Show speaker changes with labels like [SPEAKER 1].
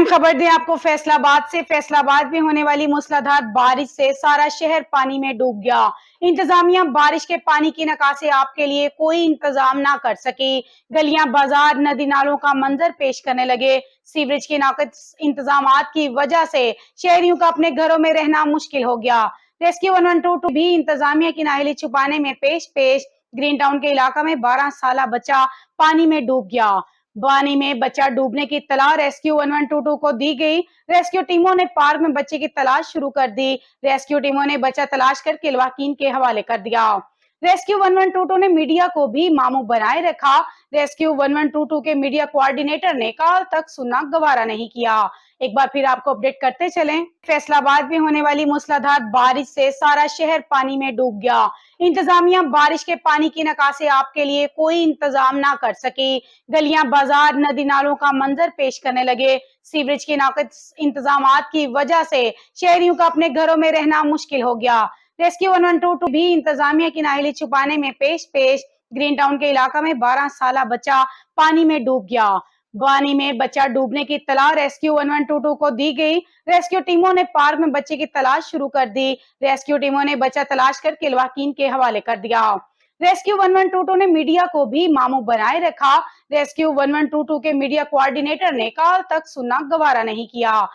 [SPEAKER 1] खबर दें आपको फैसलाबाद से। फैसलाबाद में होने वाली मूसलाधार बारिश से सारा शहर पानी में डूब गया। इंतजामिया बारिश के पानी की निकासी आपके लिए कोई इंतजाम ना कर सकी। गलियां, बाजार, नदी नालों का मंजर पेश करने लगे। सीवरेज के नाक़िस इंतजामात की वजह से शहरियों का अपने घरों में रहना मुश्किल हो गया। रेस्क्यू 1122 भी इंतजामिया की नाअहली छुपाने में पेश पेश। ग्रीन टाउन के इलाका में 12 साल बच्चा पानी में डूब गया। पानी में बच्चा डूबने की इत्तला रेस्क्यू 1122 को दी गई। रेस्क्यू टीमों ने पार्क में बच्चे की तलाश शुरू कर दी। रेस्क्यू टीमों ने बच्चा तलाश कर किलवाकीन के हवाले कर दिया। रेस्क्यू 1122 ने मीडिया को भी मामू बनाए रखा। रेस्क्यू 1122 के मीडिया कोऑर्डिनेटर ने कल तक सुनना गवारा नहीं किया। एक बार फिर आपको अपडेट करते चलें। फैसलाबाद में होने वाली मूसलाधार बारिश से सारा शहर पानी में डूब गया। इंतजामिया बारिश के पानी की निकासी आपके लिए कोई इंतजाम ना कर सकी। गलियां, बाजार, नदी नालों का मंजर पेश करने लगे। सीवरेज के नाक़िस इंतजामात की वजह से शहरियों का अपने घरों में रहना मुश्किल हो गया। रेस्क्यू 1122 भी इंतजामिया की नाअहली छुपाने में पेश पेश। ग्रीन टाउन के इलाका में 12 साल बच्चा पानी में डूब गया। पानी में बच्चा डूबने की इत्तला रेस्क्यू 1122 को दी गई। रेस्क्यू टीमों ने पार्क में बच्चे की तलाश शुरू कर दी। रेस्क्यू टीमों ने बच्चा तलाश कर किलवाकीन के हवाले कर दिया। रेस्क्यू 1122 ने मीडिया को भी मामू बनाए रखा। रेस्क्यू 1122 के मीडिया कोऑर्डिनेटर ने कल तक सुनना गवारा नहीं किया।